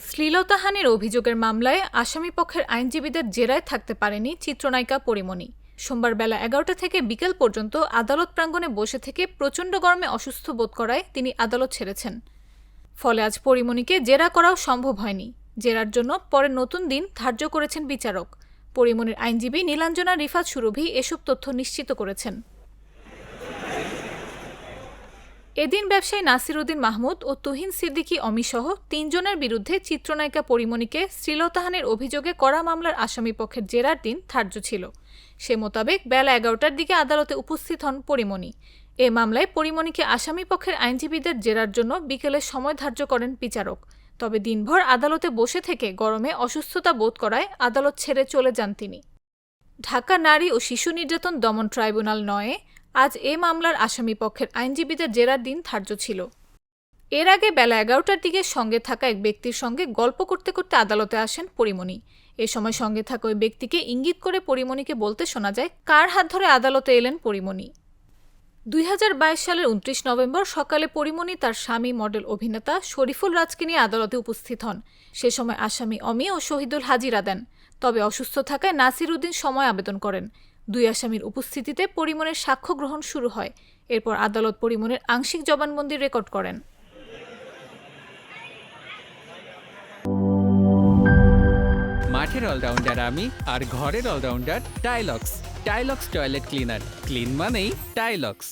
শ্লীলতাহানির অভিযোগের মামলায় আসামিপক্ষের আইনজীবীদের জেরায় থাকতে পারেনি চিত্রনায়িকা পরীমনি। সোমবার বেলা ১১টা থেকে বিকেল পর্যন্ত আদালত প্রাঙ্গণে বসে থেকে প্রচণ্ড গরমে অসুস্থ বোধ করায় তিনি আদালত ছেড়েছেন। ফলে আজ পরীমনিকে জেরা করাও সম্ভব হয়নি। জেরার জন্য পরে নতুন দিন ধার্য করেছেন বিচারক। পরীমনির আইনজীবী নীলাঞ্জনা রিফাত সুরভি এসব তথ্য নিশ্চিত করেছেন। এদিন ব্যবসায়ী নাসির উদ্দিন মাহমুদ ও তুহিন সিদ্দিকী অমিসহ ৩ জনের বিরুদ্ধে চিত্রনায়িকা পরীমনিকে শ্লীলতাহানির অভিযোগে করা মামলার আসামিপক্ষের জেরার দিন ধার্য ছিল। সে মোতাবেক বেলা ১১টার দিকে আদালতে উপস্থিত হন পরীমনি। এ মামলায় পরীমনিকে আসামিপক্ষের আইনজীবীদের জেরার জন্য বিকেলে সময় ধার্য করেন বিচারক। তবে দিনভর আদালতে বসে থেকে গরমে অসুস্থতা বোধ করায় আদালত ছেড়ে চলে যান তিনি। ঢাকা নারী ও শিশু নির্যাতন দমন ট্রাইব্যুনাল ৯-এ আজ এ মামলার আসামিপক্ষের আইনজীবীদের জেরার দিন ধার্য ছিল। এর আগে বেলা ১১টার দিকে সঙ্গে থাকা এক ব্যক্তির সঙ্গে গল্প করতে করতে আদালতে আসেন পরীমনি। এ সময় সঙ্গে থাকা ওই ব্যক্তিকে ইঙ্গিত করে পরীমনিকে বলতে শোনা যায়, কার হাত ধরে আদালতে এলেন পরীমনি। ২০২২ সালের ২৯ নভেম্বর সকালে পরীমনি তার স্বামী মডেল অভিনেতা শরীফুল রাজকে নিয়ে আদালতে উপস্থিত হন। সে সময় আসামি অমি ও শহীদুল হাজিরা দেন। তবে অসুস্থ থাকায় নাসির উদ্দিন সময় আবেদন করেন। দুই আসামির উপস্থিতিতে পরীমনির সাক্ষ্য গ্রহণ শুরু হয়। এরপর আদালত পরীমনির আংশিক জবানবন্দি রেকর্ড করেন। মাঠের অলরাউন্ডার আমি, আর ঘরের allrounder Tilex. Tilex toilet cleaner, clean মানেই টাইলক্স।